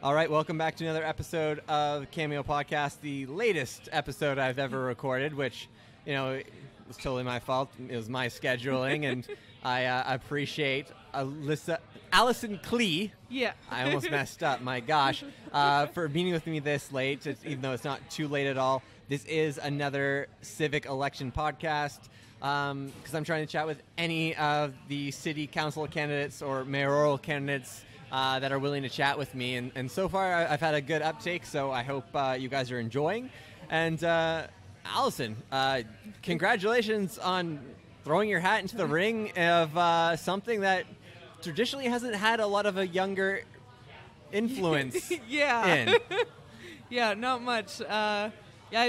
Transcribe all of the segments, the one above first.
All right, welcome back to another episode of Cameo Podcast, the latest episode I've ever recorded, which, you know, it was totally my fault. It was my scheduling, and I appreciate Alison Klie. Yeah. I almost messed up, my gosh, for meeting with me this late, even though it's not too late at all. This is another civic election podcast because I'm trying to chat with any of the city council candidates or mayoral candidates that are willing to chat with me. And so far, I've had a good uptake, so I hope you guys are enjoying. And Alison, congratulations on throwing your hat into the ring of something that traditionally hasn't had a lot of a younger influence in. Yeah, not much. I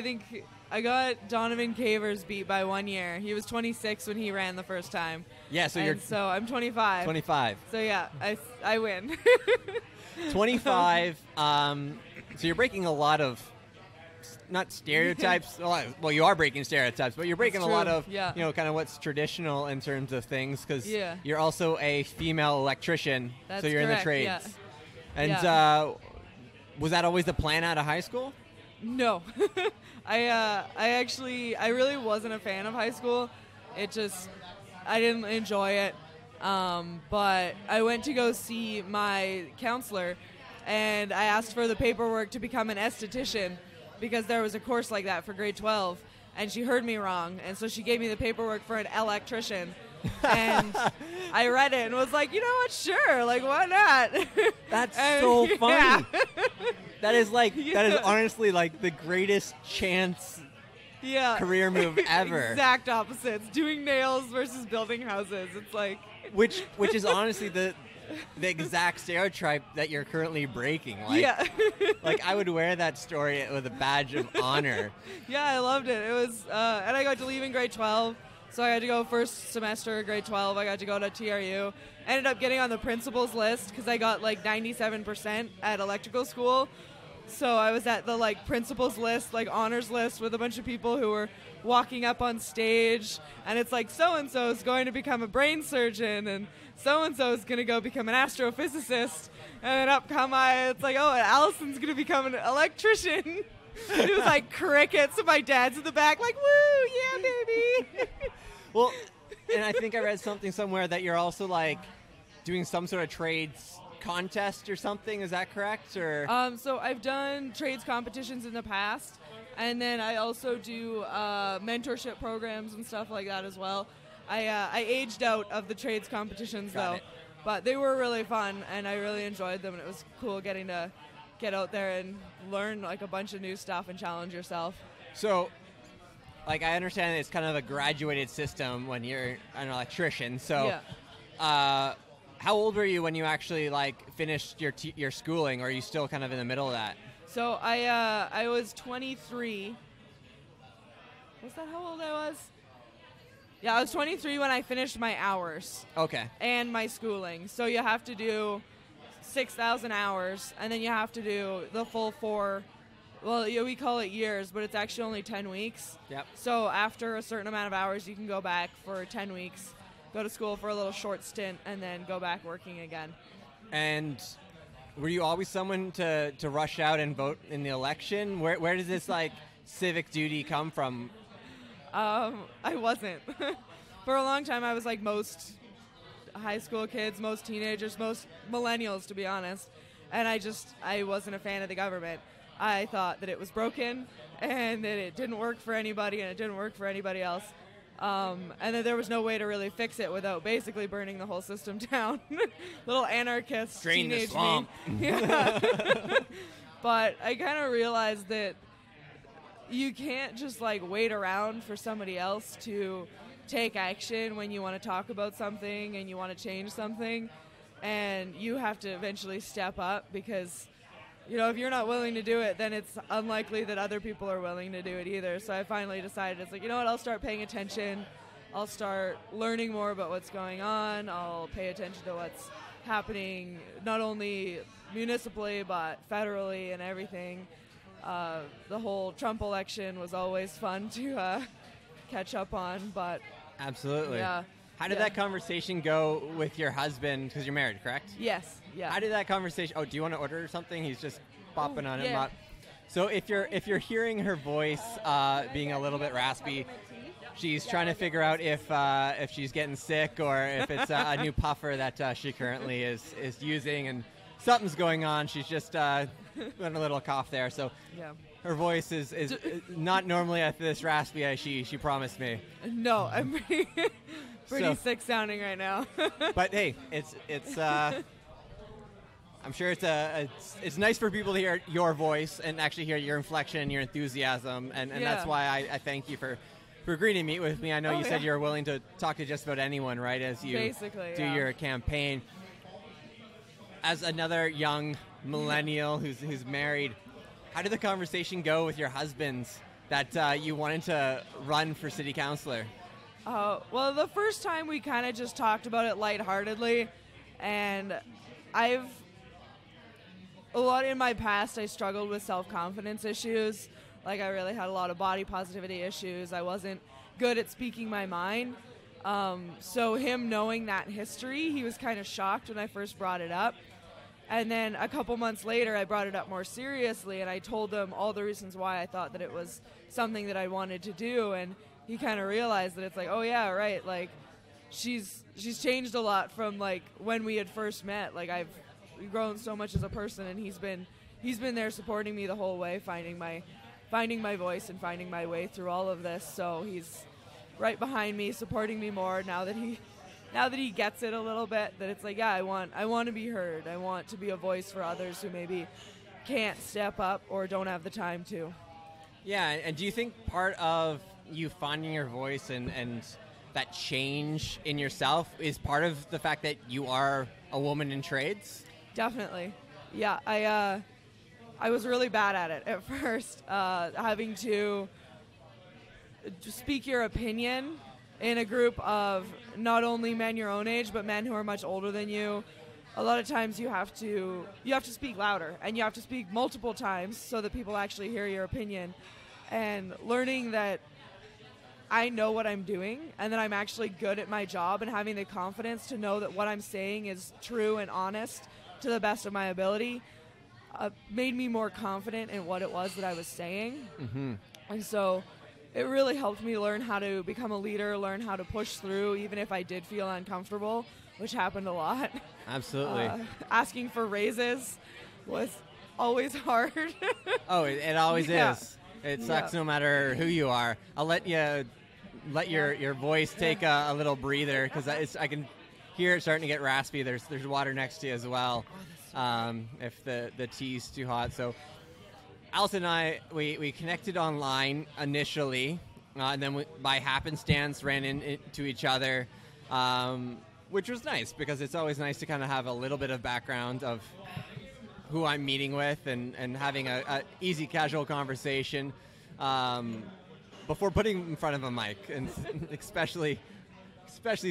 think I got Donovan Cavers beat by 1 year. He was 26 when he ran the first time. Yeah, so I'm 25. 25. So yeah, I win. 25. So you're breaking a lot of, not stereotypes. Well, you are breaking stereotypes, but you're breaking a lot of, yeah, kind of what's traditional in terms of things, because yeah, you're also a female electrician. That's so you're correct, in the trades. Yeah. And was that always the plan out of high school? No. I really wasn't a fan of high school. I didn't enjoy it. But I went to go see my counselor, and I asked for the paperwork to become an esthetician because there was a course like that for grade 12, and she heard me wrong, and so she gave me the paperwork for an electrician. And I read it and was like, you know what, sure, like, why not? That's so funny. Yeah. That is that is honestly like the greatest chance career move ever. Exact opposites. Doing nails versus building houses. It's like which is honestly the exact stereotype that you're currently breaking. Like I would wear that story with a badge of honor. Yeah, I loved it. It was and I got to leave in grade 12. So I had to go first semester of grade 12. I got to go to TRU. Ended up getting on the principal's list because I got like 97% at electrical school. So I was at the principal's list, honors list, with a bunch of people who were walking up on stage. And it's like, so-and-so is going to become a brain surgeon, and so-and-so is going to go become an astrophysicist. And then up come I. It's like, oh, and Alison's going to become an electrician. It was like crickets, and my dad's in the back like, woo, yeah, baby. Well, and I think I read something somewhere that you're also doing some sort of trades contest or something. Is that correct? Or so I've done trades competitions in the past, and then I also do mentorship programs and stuff like that as well. I aged out of the trades competitions though, but they were really fun, and I really enjoyed them, and it was cool getting to get out there and learn a bunch of new stuff and challenge yourself. So I understand it's kind of a graduated system when you're an electrician. So how old were you when you actually finished your schooling, or are you still kind of in the middle of that? So I was 23. Was that how old I was? Yeah, I was 23 when I finished my hours. Okay. And my schooling. So you have to do 6,000 hours, and then you have to do the full 4. Well, we call it years, but it's actually only 10 weeks. Yep. So after a certain amount of hours, you can go back for 10 weeks, go to school for a little short stint, and then go back working again. And were you always someone to rush out and vote in the election? Where does this civic duty come from? I wasn't. For a long time, I was like most high school kids, most teenagers, most millennials, to be honest. And I wasn't a fan of the government. I thought that it was broken and that it didn't work for anybody and it didn't work for anybody else. And that there was no way to really fix it without basically burning the whole system down. Little anarchist Drain teenage the swamp. me. Yeah. But I kind of realized that you can't just wait around for somebody else to take action when you want to talk about something and you want to change something. And you have to eventually step up because if you're not willing to do it, then it's unlikely that other people are willing to do it either. So I finally decided, it's what, I'll start paying attention. I'll start learning more about what's going on. I'll pay attention to what's happening, not only municipally, but federally and everything. The whole Trump election was always fun to catch up on, but... Absolutely. Yeah. How did that conversation go with your husband? Because you're married, correct? Yes. Yeah. How did that conversation? Oh, do you want to order something? He's just bopping on it. yeah. So if you're hearing her voice being a little bit raspy, she's trying to figure out if she's getting sick or if it's a new puffer that she currently is using, and something's going on. She's just got a little cough there. So her voice is not normally at this raspy as she promised me. No, I'm pretty sick sounding right now. But hey, it's I'm sure it's nice for people to hear your voice and actually hear your inflection, your enthusiasm, and that's why I thank you for agreeing to meet with me. I know you said you're willing to talk to just about anyone, right, as you do your campaign. As another young millennial who's married, how did the conversation go with your husbands that you wanted to run for city councilor? Well, the first time we kind of just talked about it lightheartedly, and a lot in my past, I struggled with self-confidence issues. Like, I really had a lot of body positivity issues. I wasn't good at speaking my mind. So him knowing that history, he was kind of shocked when I first brought it up. And then a couple months later, I brought it up more seriously, and I told him all the reasons why I thought that it was something that I wanted to do. And he kind of realized that it's like, oh, yeah, right. Like, she's changed a lot from, like, when we had first met. Like, I've grown so much as a person, and he's been there supporting me the whole way, finding my voice and finding my way through all of this. So he's right behind me, supporting me more now that he gets it a little bit, that it's like, yeah, I want to be heard. I want to be a voice for others who maybe can't step up or don't have the time to. Yeah, and do you think part of you finding your voice and that change in yourself is part of the fact that you are a woman in trades? Definitely. Yeah, I was really bad at it at first, having to speak your opinion in a group of not only men your own age, but men who are much older than you. A lot of times you have to speak louder, and you have to speak multiple times so that people actually hear your opinion. And learning that I know what I'm doing and that I'm actually good at my job, and having the confidence to know that what I'm saying is true and honest to the best of my ability, made me more confident in what it was that I was saying. Mm-hmm. And so it really helped me learn how to become a leader, learn how to push through, even if I did feel uncomfortable, which happened a lot. Absolutely. Asking for raises was always hard. Oh, it always is. It sucks no matter who you are. I'll let your voice take a little breather, because I can hear it starting to get raspy. There's water next to you as well, if the tea's too hot. So Alison and I, we connected online initially, and then by happenstance ran into each other, which was nice, because it's always nice to kind of have a little bit of background of who I'm meeting with, and having a easy, casual conversation before putting in front of a mic, and especially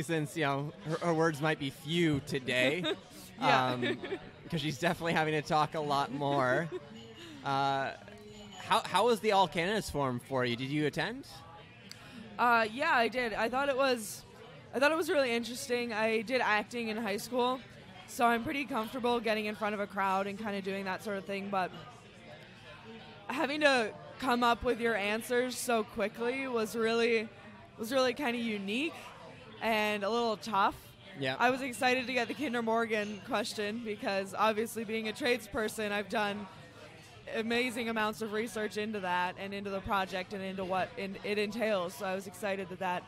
since, you know, her words might be few today, because she's definitely having to talk a lot more. How was the All Candidates Forum for you? Did you attend? Yeah, I did. I thought it was really interesting. I did acting in high school, so I'm pretty comfortable getting in front of a crowd and kind of doing that sort of thing. But having to come up with your answers so quickly was really kind of unique and a little tough. Yeah. I was excited to get the Kinder Morgan question, because obviously, being a tradesperson, I've done amazing amounts of research into that and into the project and into what it entails. So I was excited that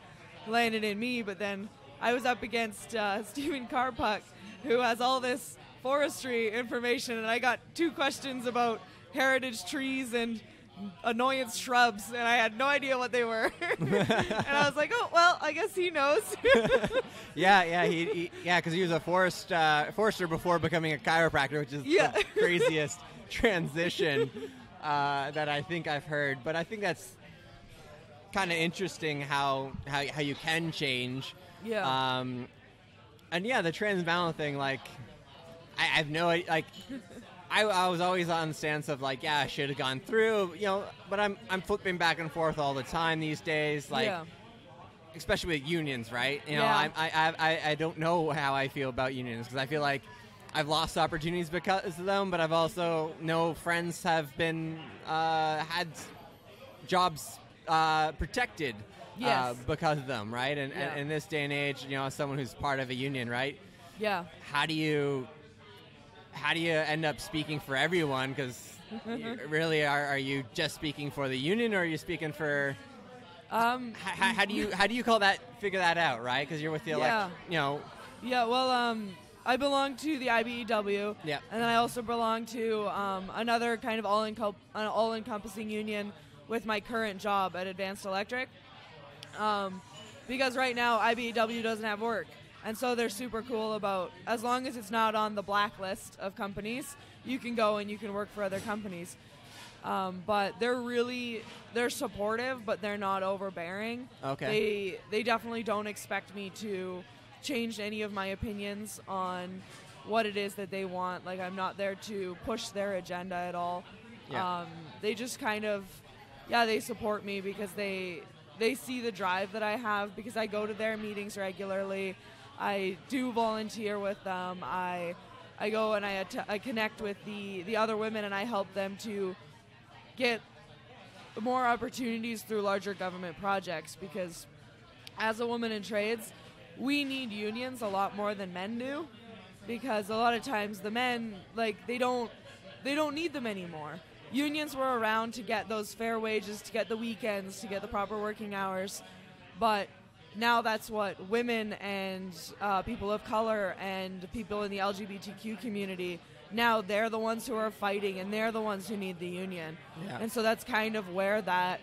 landed in me. But then I was up against Stephen Carpuck, who has all this forestry information, and I got 2 questions about heritage trees and annoyance shrubs, and I had no idea what they were. And I was like, oh, well, I guess he knows. Yeah, because he was a forester before becoming a chiropractor, which is the craziest transition that I think I've heard. But I think that's kind of interesting how you can change. Yeah. And yeah, the Trans Mountain thing, like, I've no idea, like, I was always on the stance of, like, yeah, I should have gone through, you know, but I'm flipping back and forth all the time these days, like, especially with unions, right? You know, I don't know how I feel about unions, because I feel like I've lost opportunities because of them, but I've also know friends have been had jobs protected because of them, right? And in this day and age, as someone who's part of a union, right? Yeah. How do you end up speaking for everyone? Because really, are you just speaking for the union, or are you speaking for? How do you figure that out, right? Because you're with the election, Yeah. Well, I belong to the IBEW. Yeah. And then I also belong to another kind of all-encompassing union with my current job at Advanced Electric. Because right now IBEW doesn't have work. And so they're super cool about, as long as it's not on the blacklist of companies, you can go and you can work for other companies. But they're supportive, but they're not overbearing. Okay. They definitely don't expect me to change any of my opinions on what it is that they want. Like, I'm not there to push their agenda at all. Yeah. They just kind of, they support me because they see the drive that I have, because I go to their meetings regularly. I do volunteer with them. I go and I connect with the other women, and I help them to get more opportunities through larger government projects, because as a woman in trades, we need unions a lot more than men do, because a lot of times the men, they don't need them anymore. Unions were around to get those fair wages, to get the weekends, to get the proper working hours, but now that's what women and people of color and people in the LGBTQ community, now they're the ones who are fighting, and they're the ones who need the union. Yeah. And so that's kind of where that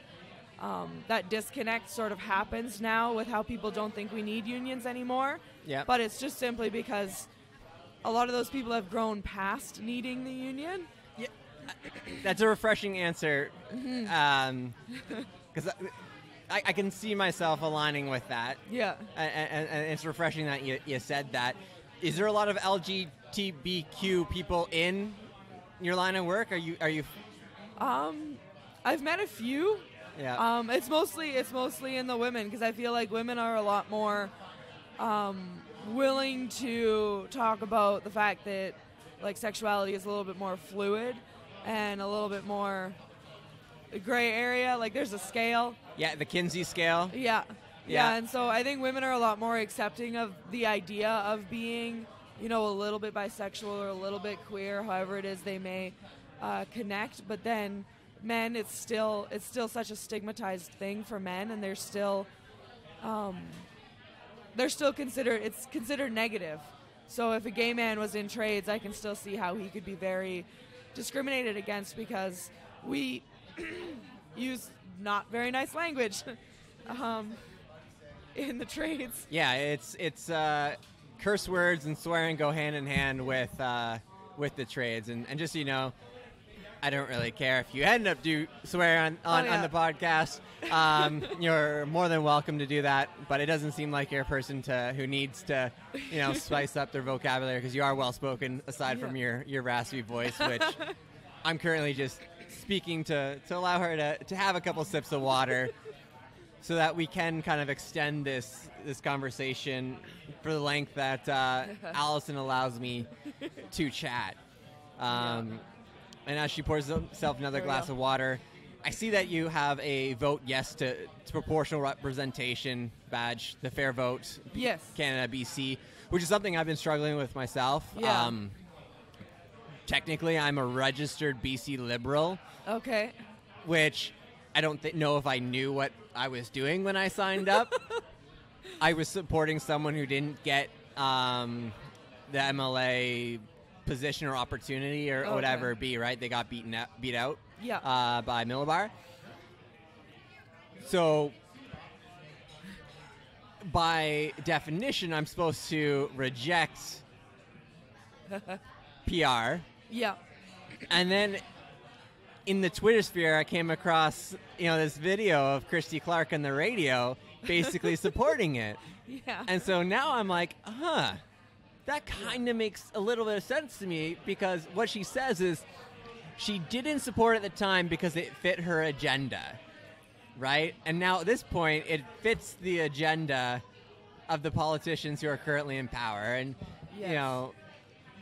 disconnect sort of happens now, with how people don't think we need unions anymore. Yeah. But it's just simply because a lot of those people have grown past needing the union. Yeah. That's a refreshing answer, because I can see myself aligning with that. Yeah. And it's refreshing that you said that. Is there a lot of LGBTQ people in your line of work? Are you? I've met a few. Yeah. It's mostly in the women, because I feel like women are a lot more willing to talk about the fact that sexuality is a little bit more fluid and a little bit more gray area. There's a scale. Yeah, the Kinsey scale. Yeah, and so I think women are a lot more accepting of the idea of being, a little bit bisexual or a little bit queer, however it is they may connect. But then men, it's still such a stigmatized thing for men, and they're still considered negative. So if a gay man was in trades, I can still see how he could be very discriminated against, because we use not very nice language in the trades. Yeah, it's curse words and swearing go hand in hand with the trades, and just I don't really care if you end up swear on the podcast. You're more than welcome to do that, but it doesn't seem like you're a person who needs to spice up their vocabulary, because you are well spoken aside from your raspy voice, which I'm currently just speaking to allow her to have a couple sips of water, so that we can kind of extend this conversation for the length that Alison allows me to chat. And as she pours herself another glass of water, I see that you have a vote yes to proportional representation badge, the Fair Vote Canada BC, which is something I've been struggling with myself. Yeah. Technically, I'm a registered BC Liberal. Okay. Which I don't know if I knew what I was doing when I signed up. I was supporting someone who didn't get the MLA position or opportunity or whatever it be, right? They got beat out by Millibar. So by definition, I'm supposed to reject PR. Yeah. And then in the Twitter sphere, I came across, this video of Christy Clark on the radio basically supporting it. Yeah. And so now I'm like, that kind of makes a little bit of sense to me, because what she says is she didn't support at the time because it fit her agenda, right? And now at this point, it fits the agenda of the politicians who are currently in power. And,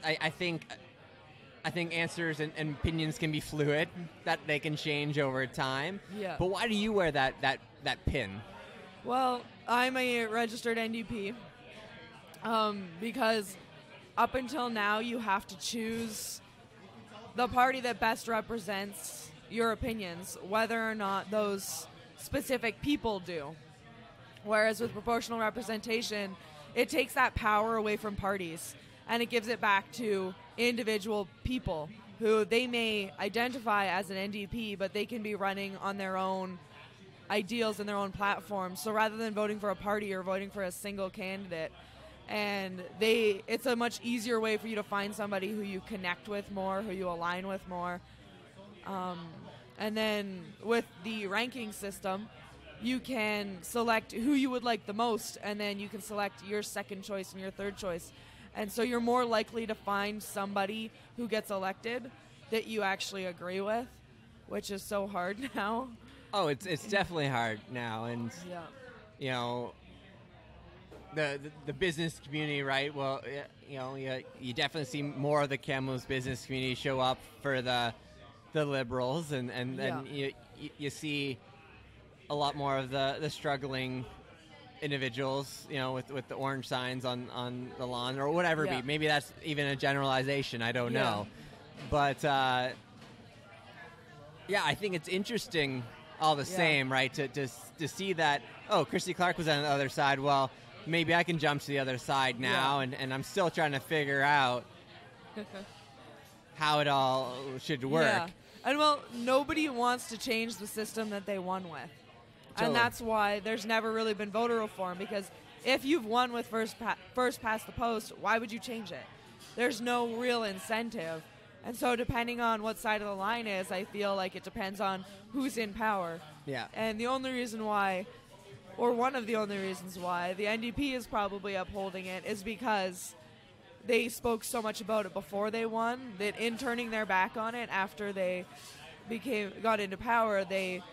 I think answers and opinions can be fluid, that they can change over time. Yeah. But why do you wear that pin? Well, I'm a registered NDP because up until now you have to choose the party that best represents your opinions, whether or not those specific people do. Whereas with proportional representation, it takes that power away from parties and it gives it back to individual people who they may identify as an NDP, but they can be running on their own ideals and their own platforms. So rather than voting for a party or voting for a single candidate, and it's a much easier way for you to find somebody who you connect with more, who you align with more. And then with the ranking system, you can select who you would like the most, and then you can select your second choice and your third choice. And so you're more likely to find somebody who gets elected that you actually agree with, which is so hard now. Oh, it's definitely hard now, and Yeah. you know, the business community, right? Well, you know, you definitely see more of the Kamloops business community show up for the Liberals, and then you see a lot more of the struggling individuals, you know, with the orange signs on the lawn or whatever it be. Maybe that's even a generalization. I don't know, but I think it's interesting all the same, right? To see that, oh, Christy Clark was on the other side. Well, maybe I can jump to the other side now, and I'm still trying to figure out how it all should work. Yeah. And well, nobody wants to change the system that they won with. Totally. And that's why there's never really been voter reform, because if you've won with first past the post, why would you change it? There's no real incentive. And so depending on what side of the line is, I feel like it depends on who's in power. Yeah. And the only reason why, or one of the only reasons why, the NDP is probably upholding it is because they spoke so much about it before they won that in turning their back on it after they got into power, they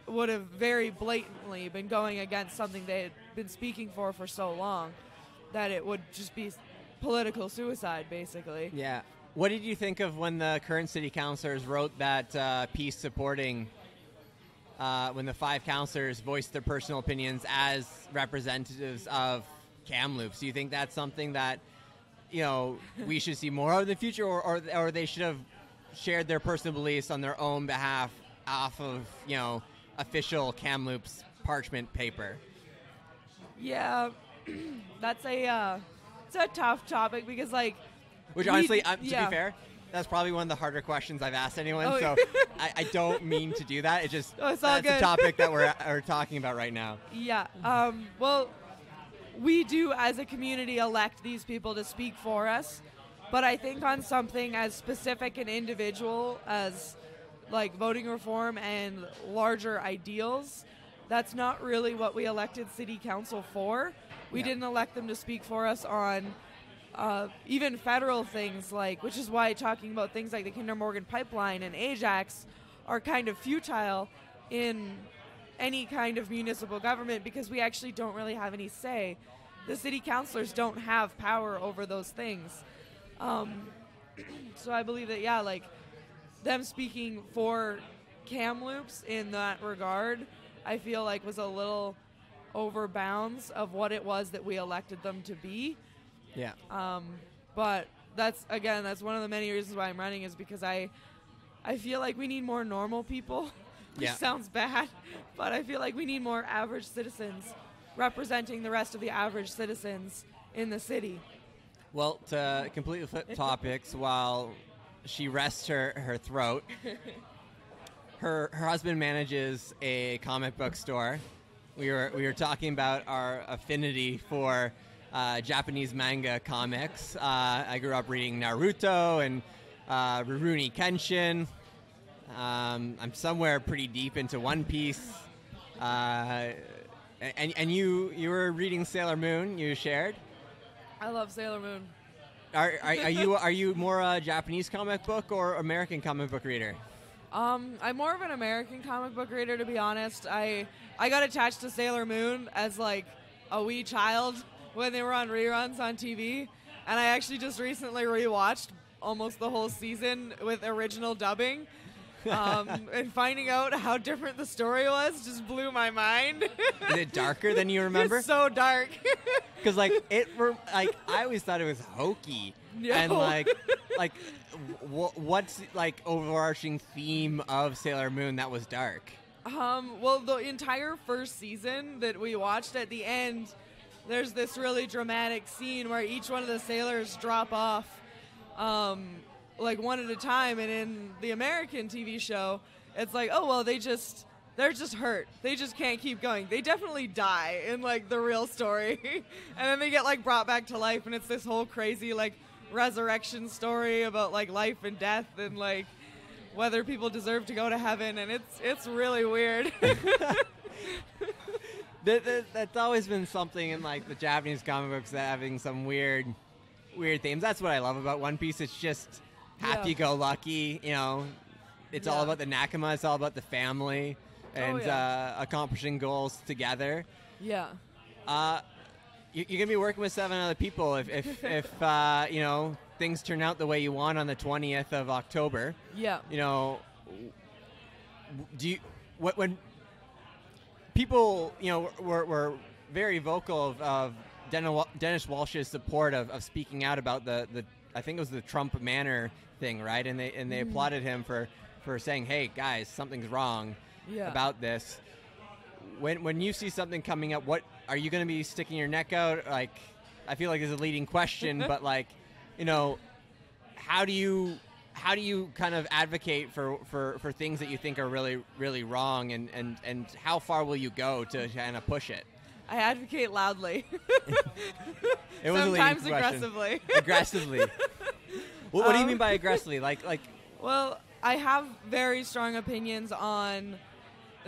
would have very blatantly been going against something they had been speaking for so long that it would just be political suicide, basically. Yeah. What did you think of when the current city councillors wrote that piece supporting when the 5 councillors voiced their personal opinions as representatives of Kamloops? Do you think that's something that, you know, we should see more of in the future, or they should have shared their personal beliefs on their own behalf off of, you know, official Kamloops parchment paper? Yeah, that's it's a tough topic because, like, which honestly, to be fair, that's probably one of the harder questions I've asked anyone. So I don't mean to do that. It's just that's the topic that we're talking about right now. Yeah. Well, we do as a community elect these people to speak for us, but I think on something as specific and individual as like voting reform and larger ideals, that's not really what we elected city council for. We didn't elect them to speak for us on even federal things, like, which is why talking about things like the Kinder Morgan pipeline and Ajax are kind of futile in any kind of municipal government, because we actually don't really have any say. The city councilors don't have power over those things. So I believe that, like, them speaking for Kamloops in that regard, I feel like was a little over bounds of what it was that we elected them to be. Yeah. But that's one of the many reasons why I'm running, is because I feel like we need more normal people, which sounds bad, but I feel like we need more average citizens representing the rest of the average citizens in the city. Well, to completely flip topics while she rests her throat, her husband manages a comic book store. We were talking about our affinity for Japanese manga comics. I grew up reading Naruto and Rurouni Kenshin. I'm somewhere pretty deep into One Piece. And you were reading Sailor Moon. You shared. I love Sailor Moon. Are you more a Japanese comic book or American comic book reader? I'm more of an American comic book reader, to be honest. I got attached to Sailor Moon as like a wee child when they were on reruns on TV, And I actually just recently rewatched almost the whole season with original dubbing. And finding out how different the story was just blew my mind. Is it darker than you remember? It's so dark. Because like I always thought it was hokey. No. And what's like overarching theme of Sailor Moon that was dark? Well, the entire first season that we watched, at the end, there's this really dramatic scene where each one of the sailors drop off, like one at a time. And in the American TV show, it's like, oh, well, they're just hurt. They just can't keep going. They definitely die in like the real story. And then they get like brought back to life, and it's this whole crazy like resurrection story about like life and death and like whether people deserve to go to heaven, and it's really weird. That's always been something in like the Japanese comic books, that having some weird themes. That's what I love about One Piece. It's just happy-go-lucky, you know. It's all about the Nakama. It's all about the family and accomplishing goals together. Yeah. You're gonna be working with 7 other people if you know, things turn out the way you want on the 20th of October. Yeah. You know, when people, you know, were very vocal of Dennis Walsh's support of speaking out about the I think it was the Trump Manor thing, right? And they applauded him for saying, hey guys, something's wrong about this. When you see something coming up, what are you going to be sticking your neck out? Like, I feel like it's a leading question, but like, you know, how do you kind of advocate for things that you think are really, really wrong, and how far will you go to kind of push it? I advocate loudly. It was sometimes a aggressively. Aggressively. What do you mean by aggressively? Like. Well, I have very strong opinions on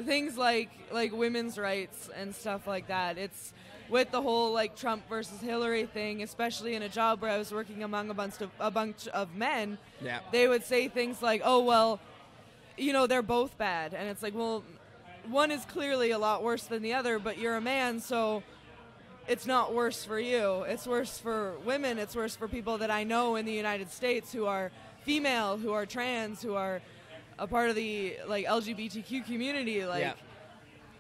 things like women's rights and stuff like that. It's with the whole like Trump versus Hillary thing, especially in a job where I was working among a bunch of men. Yeah. They would say things like, "Oh well, you know, they're both bad," and it's like, well, one is clearly a lot worse than the other, but you're a man, so it's not worse for you. It's worse for women. It's worse for people that I know in the United States who are female, who are trans, who are a part of the like LGBTQ community. Like,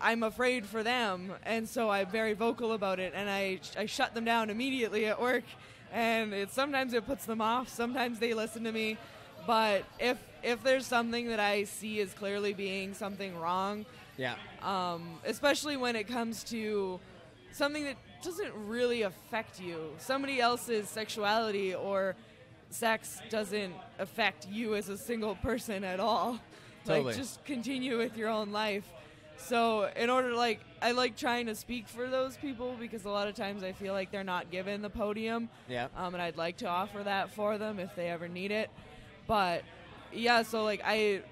I'm afraid for them, and so I'm very vocal about it, and I shut them down immediately at work, and sometimes it puts them off, sometimes they listen to me, but if there's something that I see as clearly being something wrong, especially when it comes to something that doesn't really affect you, somebody else's sexuality or sex doesn't affect you as a single person at all. Totally. Like, just continue with your own life. So in order to, I like trying to speak for those people, because a lot of times I feel like they're not given the podium. Yeah. And I'd like to offer that for them if they ever need it. But yeah, so like I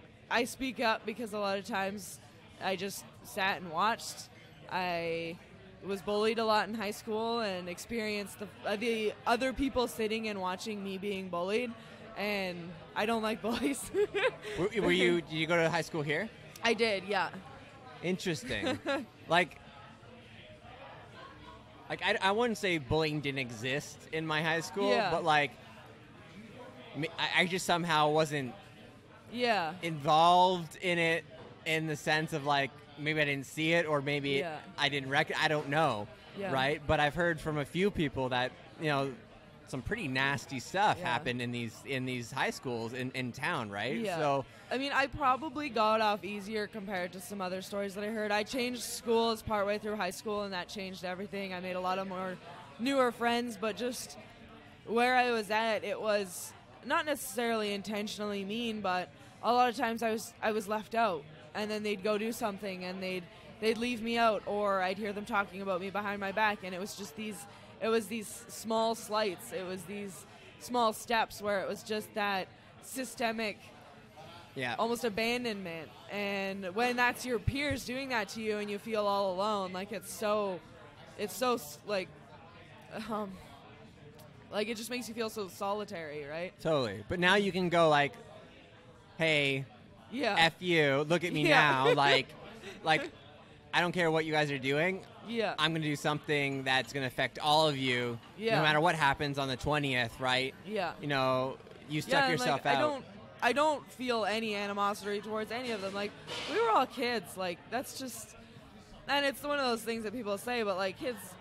speak up because a lot of times I just sat and watched. I was bullied a lot in high school and experienced the other people sitting and watching me being bullied, and I don't like bullies. Did you go to high school here? I did, yeah. Interesting. like I wouldn't say bullying didn't exist in my high school, but like I just somehow wasn't involved in it, in the sense of like maybe I didn't see it, or maybe I didn't I don't know, right? But I've heard from a few people that, you know, some pretty nasty stuff happened in these high schools in town, right? Yeah. So I mean, I probably got off easier compared to some other stories that I heard. I changed schools partway through high school, and that changed everything. I made a lot of more newer friends, but just where I was at, it was not necessarily intentionally mean, but a lot of times I was left out, and then they'd go do something and they'd leave me out, or I'd hear them talking about me behind my back, and it was these small slights, it was these small steps where it was just that systemic almost abandonment. And when that's your peers doing that to you and you feel all alone, like it's so like it just makes you feel so solitary, right? Totally. But now you can go like, hey, F you, look at me now. Like I don't care what you guys are doing. Yeah. I'm going to do something that's going to affect all of you, Yeah. no matter what happens on the 20th, right? Yeah. You know, you stuck yourself out. I don't feel any animosity towards any of them. Like, we were all kids. Like, that's just, and it's one of those things that people say, but like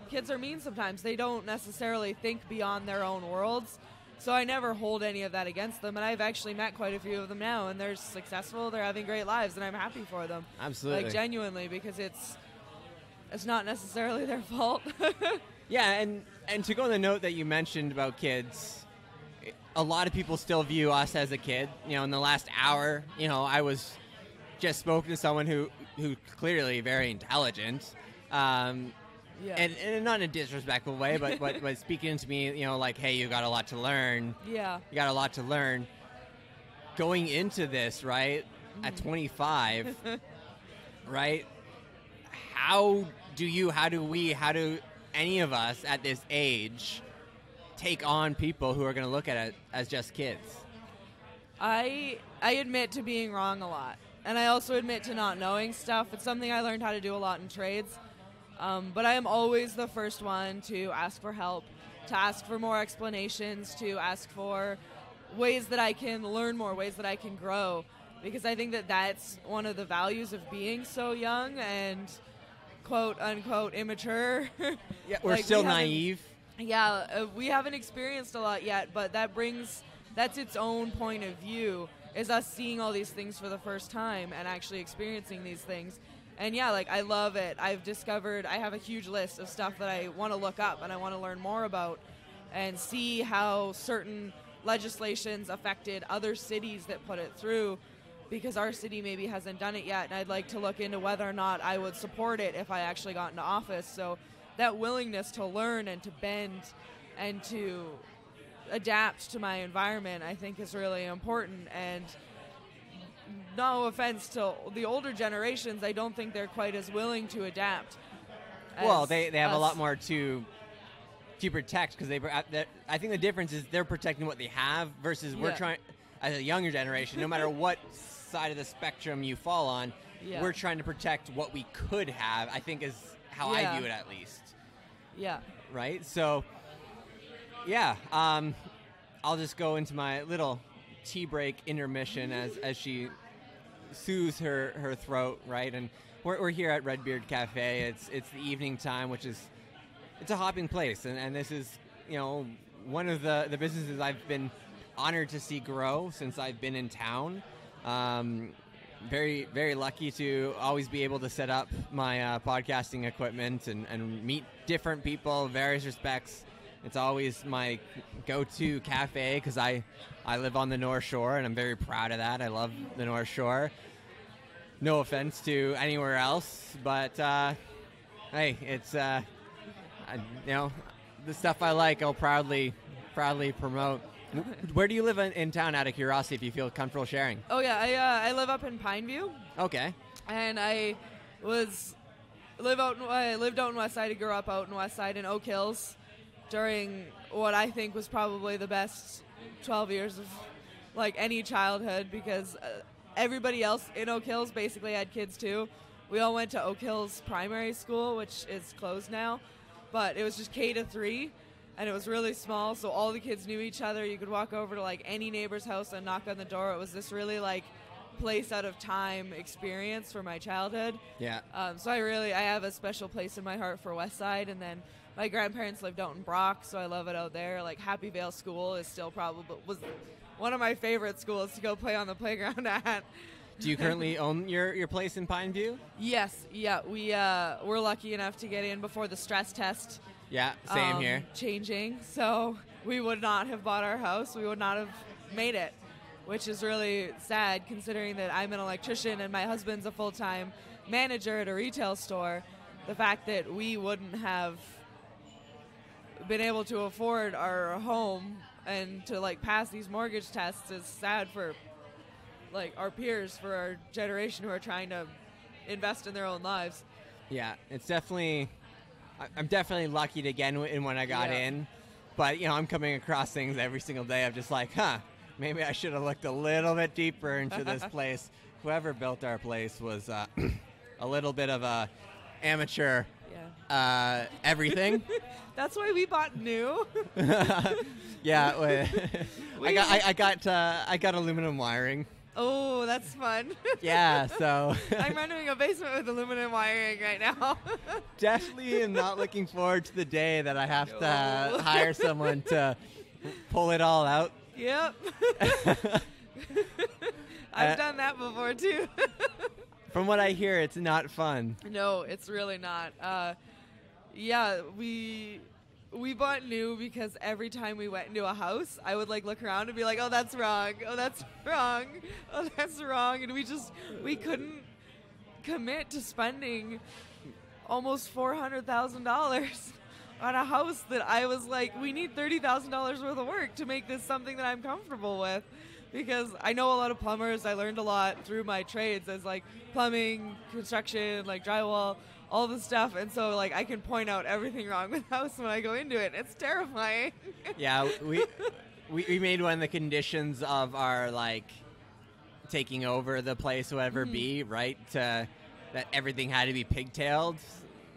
kids are mean sometimes. They don't necessarily think beyond their own worlds. So I never hold any of that against them, and I've actually met quite a few of them now, and they're successful, they're having great lives, and I'm happy for them. Absolutely. Like, genuinely, because it's not necessarily their fault. Yeah, and to go on the note that you mentioned about kids, a lot of people still view us as a kid. You know, in the last hour, you know, I was just spoken to someone who clearly very intelligent, Yeah. and not in a disrespectful way, but speaking to me, you know, like, hey, you got a lot to learn. Yeah. You got a lot to learn. Going into this, right, at 25, right, how do any of us at this age take on people who are going to look at it as just kids? I admit to being wrong a lot, and I also admit to not knowing stuff. It's something I learned how to do a lot in trades. But I am always the first one to ask for help, to ask for more explanations, to ask for ways that I can learn more, ways that I can grow, because I think that that's one of the values of being so young and quote-unquote immature. Yeah, we're still naive. Yeah, we haven't experienced a lot yet, but that's its own point of view, is us seeing all these things for the first time and actually experiencing these things. And yeah, like, I love it. I have a huge list of stuff that I want to look up and I want to learn more about and see how certain legislations affected other cities that put it through, because our city maybe hasn't done it yet, and I'd like to look into whether or not I would support it if I actually got into office. So that willingness to learn and to bend and to adapt to my environment, I think, is really important. And no offense to the older generations, I don't think they're quite as willing to adapt. Well, they have a lot more to protect, because I think the difference is they're protecting what they have versus we're trying, as a younger generation, no matter what side of the spectrum you fall on, we're trying to protect what we could have, I think, is how I view it, at least. Yeah. Right? So, yeah, I'll just go into my little tea break intermission as she soothes her throat, right? And we're here at Redbeard Cafe. It's the evening time, which is, it's a hopping place, and this is, you know, one of the businesses I've been honored to see grow since I've been in town. Very, very lucky to always be able to set up my podcasting equipment and meet different people, various respects. It's always my go-to cafe, because I live on the North Shore, and I'm very proud of that. I love the North Shore. No offense to anywhere else, but hey, it's you know, the stuff I like, I'll proudly promote. Where do you live in town, out of curiosity, if you feel comfortable sharing? Oh yeah, I live up in Pineview. Okay. And I lived out in West Side. I grew up out in West Side in Oak Hills during what I think was probably the best 12 years of like any childhood, because everybody else in Oak Hills basically had kids too. We all went to Oak Hills Primary School, which is closed now, but it was just K to 3, and it was really small, so all the kids knew each other. You could walk over to like any neighbor's house and knock on the door. It was this really like place out of time experience for my childhood. Yeah. So I have a special place in my heart for West Side, and then my grandparents lived out in Brock, so I love it out there. Like, Happy Vale School is still was one of my favorite schools to go play on the playground at. Do you currently own your place in Pineview? Yes, yeah. We're lucky enough to get in before the stress test. Yeah, same here. Changing, so we would not have bought our house. We would not have made it, which is really sad, considering that I'm an electrician and my husband's a full-time manager at a retail store. The fact that we wouldn't have been able to afford our home and to like pass these mortgage tests is sad for like our peers, for our generation who are trying to invest in their own lives. Yeah, it's definitely, I'm definitely lucky to get in when I got in, but you know, I'm coming across things every single day. I'm just like, maybe I should have looked a little bit deeper into this place. Whoever built our place was a little bit of a amateur Yeah. everything. That's why we bought new. Yeah, I got aluminum wiring. Oh, that's fun. Yeah, so I'm renting a basement with aluminum wiring right now. definitely am not looking forward to the day that I have No. to hire someone to pull it all out. Yep. I've done that before too. From what I hear, it's not fun. No, it's really not. Yeah, we bought new because every time we went into a house, I would like look around and be like, "Oh, that's wrong. Oh, that's wrong. Oh, that's wrong," and we couldn't commit to spending almost $400,000 on a house that I was like, "We need $30,000 worth of work to make this something that I'm comfortable with." Because I know a lot of plumbers. I learned a lot through my trades as like plumbing, construction, like drywall, all the stuff. And so like I can point out everything wrong with the house when I go into it. It's terrifying. Yeah, we made one of the conditions of our like taking over the place, whatever be, right? That everything had to be pigtailed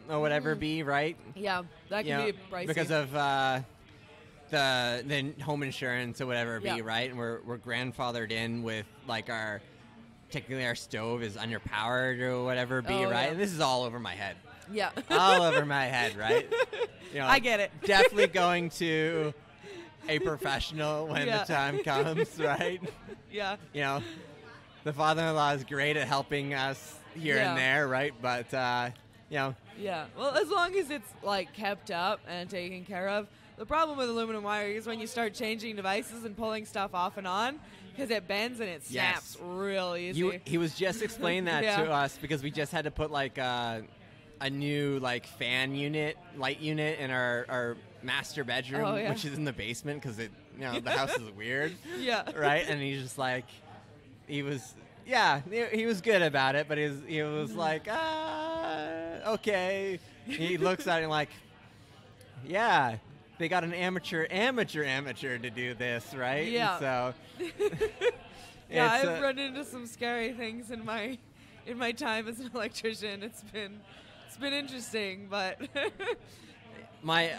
or whatever be, right? Yeah, that You can know, be pricey. because of the home insurance or whatever it be, right? And we're grandfathered in with like technically our stove is underpowered or whatever be, right? Yeah. And this is all over my head. Yeah. All over my head, right? You know, I get it. Definitely going to a professional when the time comes, right? Yeah. You know, the father-in-law is great at helping us here and there, right? But, you know. Yeah. Well, as long as it's like kept up and taken care of. The problem with aluminum wiring is when you start changing devices and pulling stuff off and on, because it bends and it snaps real easy. He was just explaining that to us because we just had to put like a new like fan unit, light unit in our master bedroom, which is in the basement because the house is weird. Yeah. Right. And he's just like, he was good about it, but he was like, okay. He looks at it like, yeah. They got an amateur to do this, right? Yeah. And so, I've run into some scary things in my time as an electrician. It's been interesting, but my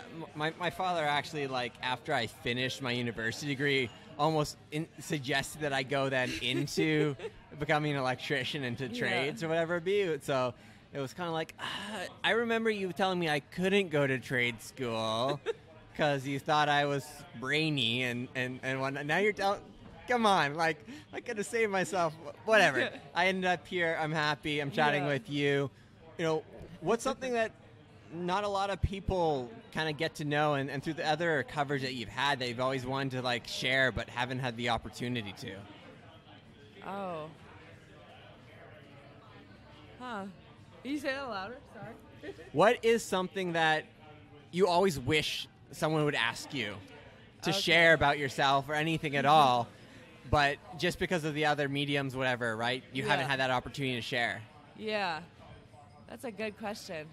father actually, like, after I finished my university degree, almost suggested that I go then into becoming an electrician into trades or whatever it be. So it was kind of like, I remember you telling me I couldn't go to trade school. Because you thought I was brainy and whatnot. Now you're telling, come on, like, I could have saved myself, whatever. I ended up here, I'm happy, I'm chatting with you. You know, what's something that not a lot of people kind of get to know and through the other coverage that you've had that you've always wanted to, like, share but haven't had the opportunity to? Oh. Huh. Can you say that louder? Sorry. What is something that you always wish someone would ask you to share about yourself or anything at all, but just because of the other mediums, whatever, right? You haven't had that opportunity to share. Yeah. That's a good question.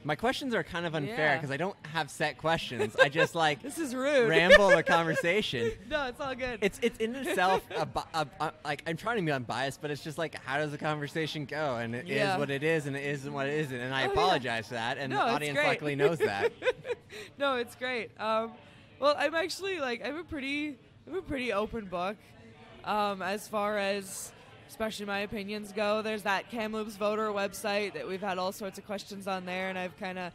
My questions are kind of unfair because I don't have set questions. I just like this is rude. Ramble the conversation. No, it's all good. It's in itself like I'm trying to be unbiased, but it's just like how does the conversation go, and it is what it is, and it isn't what it isn't, and I apologize for that, and the audience luckily knows that. No, it's great. Well, I'm actually like I'm a pretty open book as far as especially my opinions go. There's that Kamloops voter website that we've had all sorts of questions on there, and I've kind of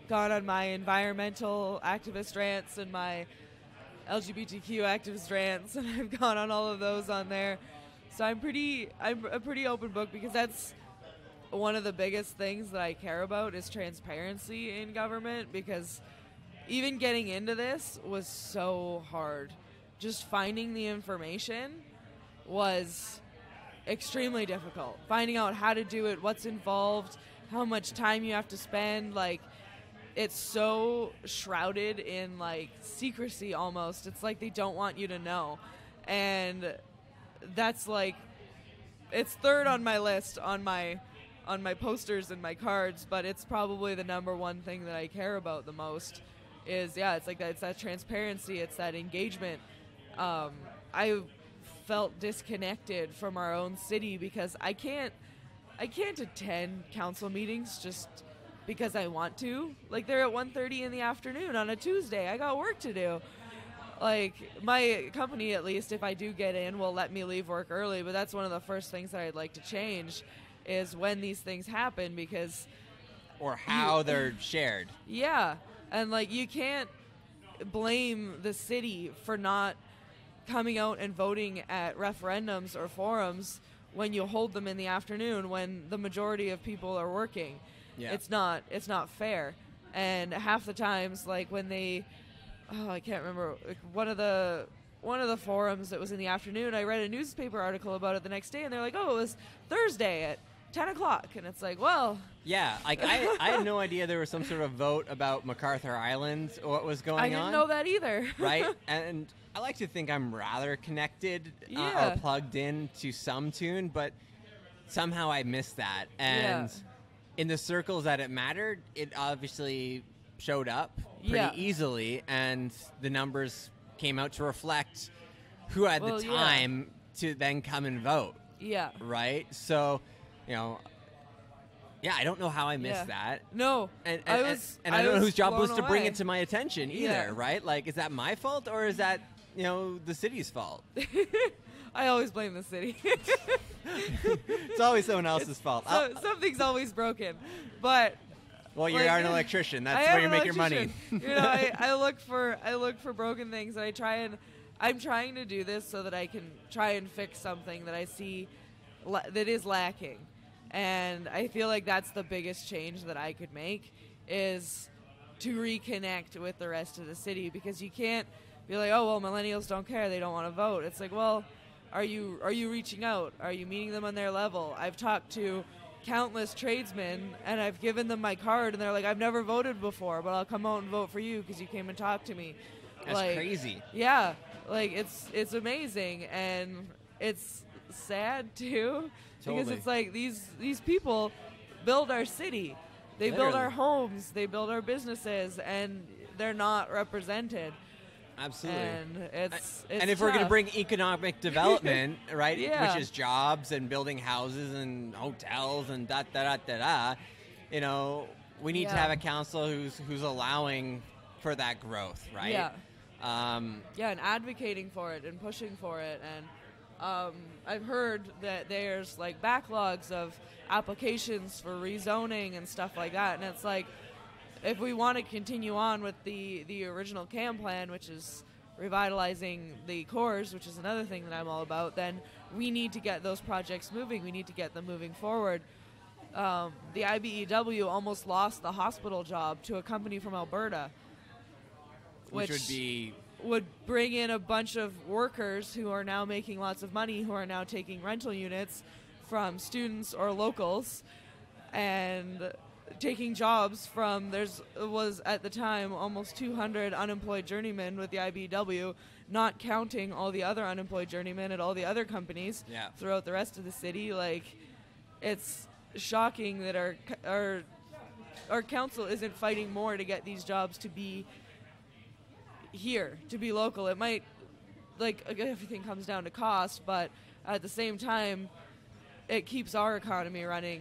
gone on my environmental activist rants and my LGBTQ activist rants, and I've gone on all of those on there. So I'm a pretty open book because that's one of the biggest things that I care about is transparency in government, because even getting into this was so hard. Just finding the information was extremely difficult. Finding out how to do it, what's involved, how much time you have to spend, like it's so shrouded in like secrecy almost. It's like they don't want you to know. And that's like it's third on my list on my posters and my cards, but it's probably the number one thing that I care about the most is it's like that, it's that transparency, it's that engagement. I felt disconnected from our own city because I can't I can't attend council meetings just because I want to. Like, they're at 1:30 in the afternoon on a Tuesday. I got work to do. Like, my company, at least, if I do get in, will let me leave work early, but that's one of the first things that I'd like to change is when these things happen, because... Or how they're shared. Yeah. And, like, you can't blame the city for not coming out and voting at referendums or forums when you hold them in the afternoon when the majority of people are working. Yeah. It's not fair. And half the times, like, when they... Oh, I can't remember. Like, one of the forums that was in the afternoon, I read a newspaper article about it the next day, and they're like, oh, it was Thursday at 10 o'clock. And it's like, well... Yeah, like, I had no idea there was some sort of vote about MacArthur Island or what was going on. I didn't know that either. Right? And I like to think I'm rather connected or plugged in to some tune, but somehow I missed that. And in the circles that it mattered, it obviously showed up pretty easily, and the numbers came out to reflect who had the time to then come and vote. Yeah. Right? So, you know, I don't know how I missed that. No. And I don't know whose job was to bring it to my attention either, Yeah. right? Like, is that my fault or is that, you know, the city's fault? I always blame the city. It's always someone else's fault. Something's always broken. But... Well, you like, are an electrician. That's where you make your money. You know, I look for broken things, and I'm trying to do this so that I can try and fix something that I see that is lacking. And I feel like that's the biggest change that I could make, is to reconnect with the rest of the city, because you can't be like, oh, well, millennials don't care, they don't want to vote. It's like, well, are you reaching out? Are you meeting them on their level? I've talked to countless tradesmen, and I've given them my card, and they're like, I've never voted before, but I'll come out and vote for you because you came and talked to me. That's crazy. Yeah, like, it's amazing, and it's sad too, because it's like these people build our city, they build our homes, they build our businesses, and they're not represented. Absolutely. And and if we're going to bring economic development, right, Yeah. which is jobs and building houses and hotels and da-da-da-da-da, you know, we need to have a council who's allowing for that growth, right? Yeah. And advocating for it and pushing for it. And I've heard that there's, like, backlogs of applications for rezoning and stuff like that. And it's like, if we want to continue on with the original CAM plan, which is revitalizing the cores, which is another thing that I'm all about, then we need to get those projects moving. We need to get them moving forward. The IBEW almost lost the hospital job to a company from Alberta, which would bring in a bunch of workers who are now making lots of money, who are now taking rental units from students or locals, and taking jobs from, was at the time almost 200 unemployed journeymen with the IBEW, not counting all the other unemployed journeymen at all the other companies throughout the rest of the city. Like, it's shocking that our council isn't fighting more to get these jobs to be here, to be local. It might, like, everything comes down to cost, but at the same time, it keeps our economy running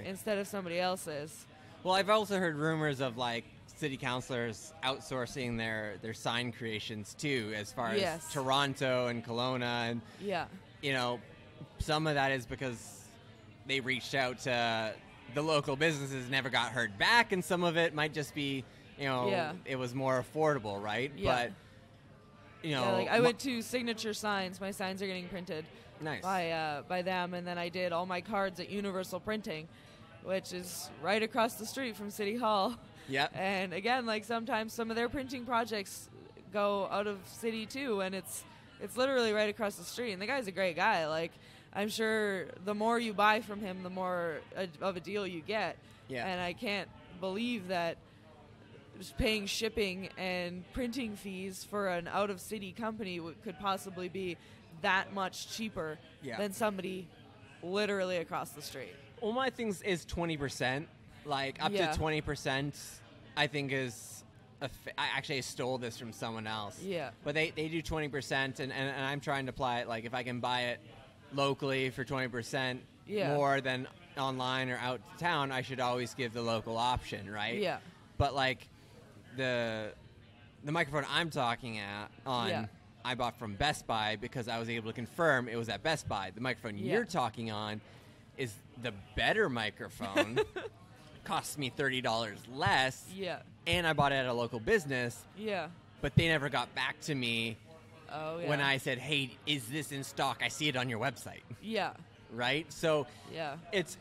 instead of somebody else's. Well, I've also heard rumors of, like, city councilors outsourcing their sign creations too, as far as Toronto and Kelowna, and you know, some of that is because they reached out to the local businesses, never got heard back, and some of it might just be, you know, it was more affordable, right? But you know, like, I went to Signature Signs. My signs are getting printed by them, and then I did all my cards at Universal Printing, which is right across the street from City Hall. Yep. And again, like, sometimes some of their printing projects go out of city too, and it's literally right across the street. And the guy's a great guy. Like, I'm sure the more you buy from him, the more of a deal you get. Yeah. And I can't believe that just paying shipping and printing fees for an out-of-city company could possibly be that much cheaper than somebody literally across the street. Well, my thing is 20%. Like, up to 20%, I think is... I actually stole this from someone else. Yeah. But they do 20%, and I'm trying to apply it. Like, if I can buy it locally for 20% more, then online or out to town, I should always give the local option, right? Yeah. But like the microphone I'm talking on, I bought from Best Buy because I was able to confirm it was at Best Buy. The microphone you're talking on is the better microphone. Costs me $30 less. Yeah. And I bought it at a local business. Yeah. But they never got back to me when I said, hey, is this in stock? I see it on your website. Yeah. Right? So it's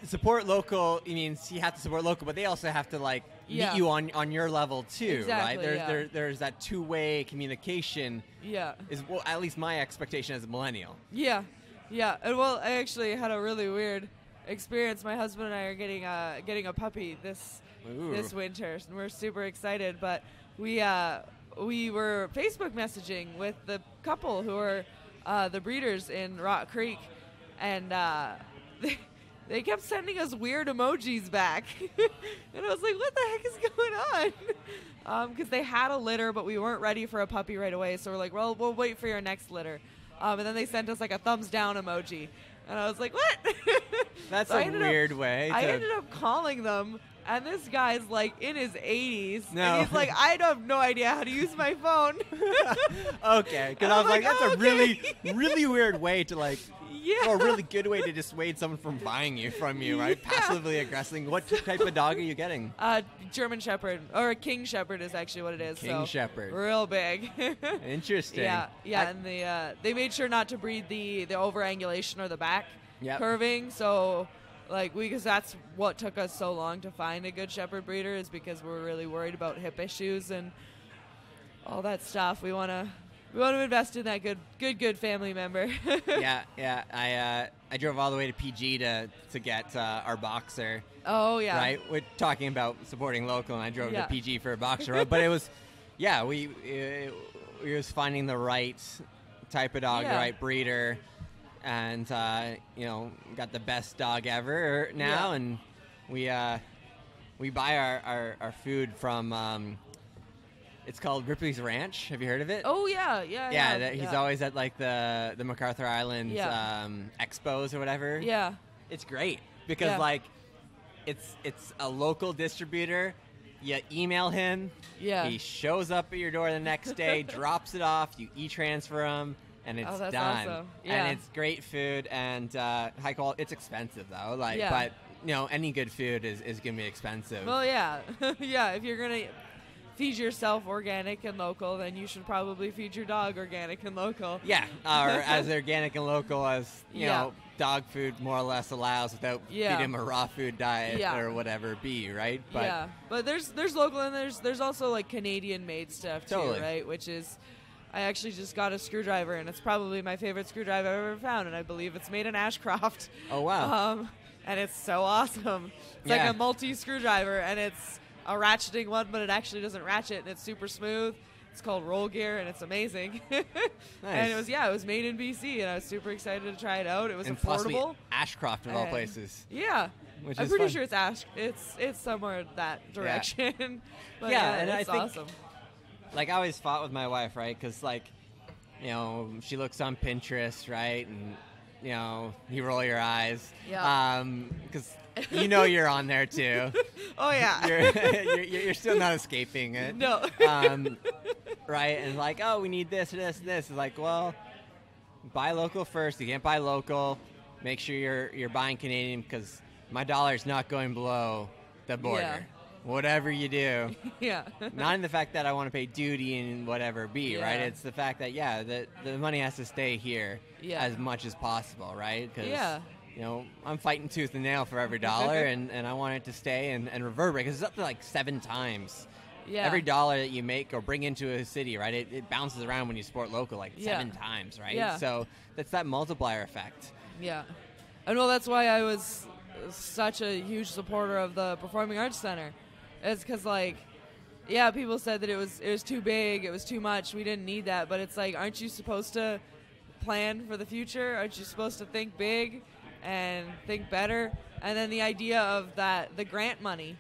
support local. It means you have to support local, but they also have to like meet you on your level too, exactly, right? There's that two-way communication. Yeah. Is at least my expectation as a millennial. Yeah. Yeah. And well, I actually had a really weird experience. My husband and I are getting a puppy this winter, and we're super excited. But we were Facebook messaging with the couple who are the breeders in Rock Creek, and they kept sending us weird emojis back. And I was like, what the heck is going on? Because they had a litter, but we weren't ready for a puppy right away. So we're like, well, we'll wait for your next litter. And then they sent us like a thumbs down emoji. And I was like, what? That's a weird way. I ended up calling them. And this guy's like in his 80s. No. And he's like, I have no idea how to use my phone. Okay. Because I was like, that's a really, really weird way to like, or a really good way to dissuade someone from buying from you, right? Passively aggressive. What type of dog are you getting? German Shepherd, or a King Shepherd is actually what it is. King Shepherd. Real big. Interesting. Yeah, and they made sure not to breed the over-angulation or the back curving, so like because that's what took us so long to find a good Shepherd breeder, is because we're really worried about hip issues and all that stuff. We want to invest in that good family member. Yeah. I drove all the way to PG to get our boxer. Oh yeah. Right. We're talking about supporting local, and I drove to PG for a boxer. But it was, we was finding the right type of dog, the right breeder, and got the best dog ever now, and we buy our food from. It's called Ripley's Ranch. Have you heard of it? Oh, yeah. He's always at, like, the MacArthur Island expos or whatever. Yeah. It's great because, like, it's a local distributor. You email him. Yeah. He shows up at your door the next day, drops it off. You e-transfer him, and it's that's done. Awesome. Yeah. And it's great food and high quality. It's expensive, though. But, any good food is going to be expensive. Well, yeah. If you're going to feed yourself organic and local, then you should probably feed your dog organic and local. Yeah, or as organic and local as, dog food more or less allows without feeding him a raw food diet or whatever be, right? But but there's local, and there's also like Canadian made stuff too, right? Which is, I actually just got a screwdriver, and it's probably my favorite screwdriver I've ever found, and I believe it's made in Ashcroft. Oh, wow. And it's so awesome. It's like a multi-screwdriver, and it's a ratcheting one, but it actually doesn't ratchet, and it's super smooth. It's called Roll Gear, and it's amazing. Nice. And it was made in BC, and I was super excited to try it out. It was affordable. Ashcroft of all places. Yeah, I'm pretty sure it's somewhere that direction. Yeah. But and it's I think, awesome. Like, I always fought with my wife, right? Because she looks on Pinterest, right, and you roll your eyes. Yeah. Because you're on there too. Oh yeah. You're still not escaping it. No. Right, and like, oh, we need this, this, and this. It's like, well, buy local first. You can't buy local. Make sure you're buying Canadian, because my dollar's not going below the border. Yeah. Whatever you do. Yeah. Not in the fact that I want to pay duty and whatever right? It's the fact that the money has to stay here as much as possible, right? Because I'm fighting tooth and nail for every dollar, and I want it to stay and reverberate, because it's up to like 7 times. Yeah. Every dollar that you make or bring into a city, right, it bounces around when you support local like 7 times, right? Yeah. So that's that multiplier effect. Yeah. I know that's why I was such a huge supporter of the Performing Arts Center. It's because, people said that it was too big, it was too much, we didn't need that. But it's like, aren't you supposed to plan for the future? Aren't you supposed to think big and think better? And then the idea of the grant money,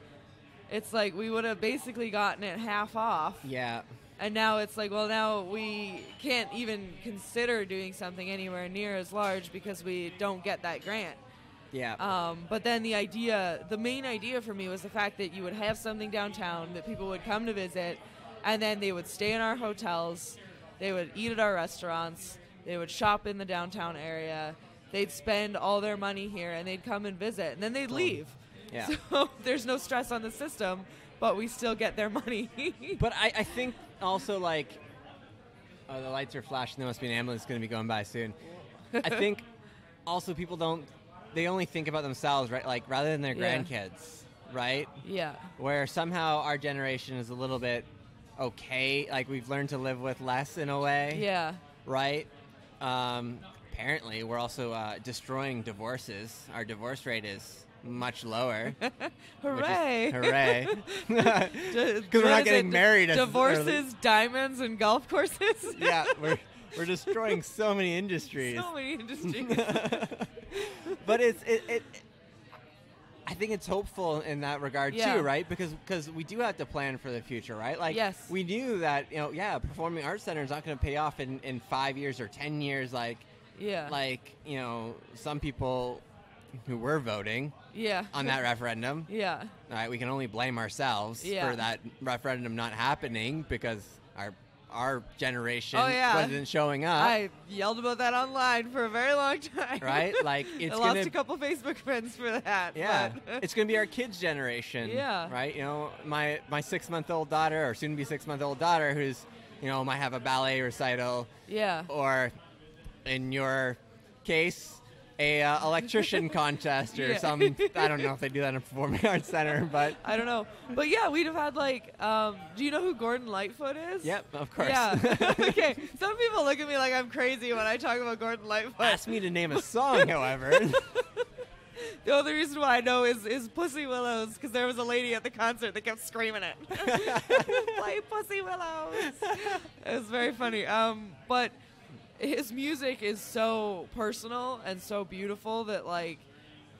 it's like we would have basically gotten it half off. Yeah. And now it's like, well, now we can't even consider doing something anywhere near as large because we don't get that grant. Yeah. But then the main idea for me was the fact that you would have something downtown that people would come to visit, and then they would stay in our hotels, they would eat at our restaurants, they would shop in the downtown area, they'd spend all their money here, and they'd come and visit, and then they'd leave. Yeah. So there's no stress on the system, but we still get their money. But I think also, like, the lights are flashing. There must be an ambulance going to be going by soon. I think also people they only think about themselves, right? Like, rather than their grandkids, right? Yeah. Where somehow our generation is a little bit okay. Like, we've learned to live with less in a way. Yeah. Right? Apparently, we're also destroying divorces. Our divorce rate is much lower. Hooray! Hooray. Because we're not getting married as divorces, early. diamonds, and golf courses. Yeah, we're destroying so many industries. So many industries. But I think it's hopeful in that regard too, right? Because we do have to plan for the future, right? Like, yes. We knew that, Performing Arts Center is not going to pay off in 5 years or 10 years, like some people who were voting on that referendum. Yeah. All right, we can only blame ourselves for that referendum not happening because our generation wasn't showing up. I yelled about that online for a very long time. Right? Like, it's I lost a couple Facebook friends for that. Yeah. But It's going to be our kids' generation. Yeah. Right? My 6-month-old daughter, or soon-to-be 6-month-old daughter, who's, might have a ballet recital. Yeah. Or, in your case, a electrician contest or some. I don't know if they do that in a Performing Arts Center, but I don't know. But yeah, we'd have had like. Do you know who Gordon Lightfoot is? Yep, of course. Yeah. Okay. Some people look at me like I'm crazy when I talk about Gordon Lightfoot. Ask me to name a song, however. The only reason why I know is Pussy Willows, because there was a lady at the concert that kept screaming it. Play Pussy Willows. It was very funny. But his music is so personal and so beautiful that, like,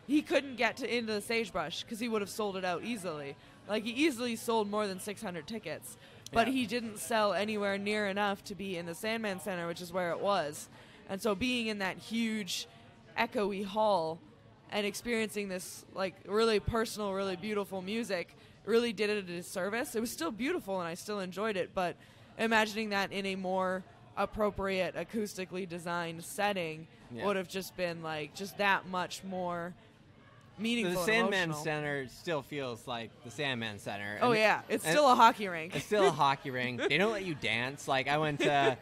he couldn't get into the Sagebrush because he would have sold it out easily. Like, he easily sold more than 600 tickets, but he didn't sell anywhere near enough to be in the Sandman Center, which is where it was. And so being in that huge, echoey hall and experiencing this, like, really personal, really beautiful music really did it a disservice. It was still beautiful and I still enjoyed it, but imagining that in a more appropriate acoustically designed setting would have just been like just that much more meaningful. The Sandman emotional. Center still feels like the Sandman Center. Oh, yeah. It's still a hockey rink. It's still a hockey rink. They don't let you dance. Like, I went to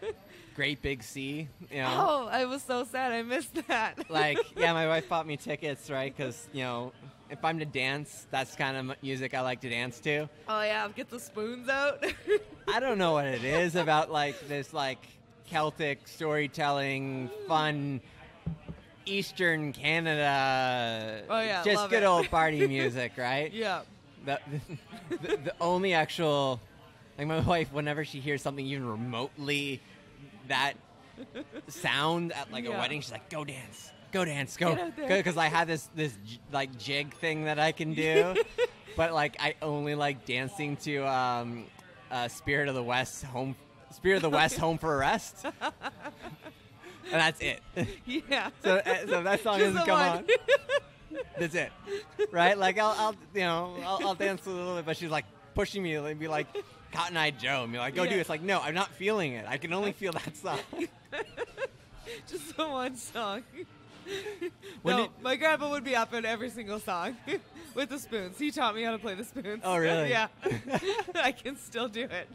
Great Big Sea. Oh, I was so sad. I missed that. Like, my wife bought me tickets, right? Because, if I'm to dance, that's kind of music I like to dance to. Oh, yeah. Get the spoons out. I don't know what it is about, like, this, like, Celtic storytelling, fun, Eastern Canada. Oh, yeah, just love good it. old party music, right? Yeah. The only actual, like, my wife, whenever she hears something even remotely that sound at, like, a wedding, she's like, go dance, go. Because I have this like, jig thing that I can do. But, like, I only like dancing to Spirit of the West, Home for a Rest. And that's it. Yeah. So that song doesn't come on. That's it, right? Like, I'll dance a little bit, but she's like pushing me and be like Cotton Eye Joe and be like, go do it. It's like, no, I'm not feeling it. I can only feel that song. Just the one song. When my grandpa would be up in every single song with the spoons. He taught me how to play the spoons. Oh, really? Yeah. I can still do it.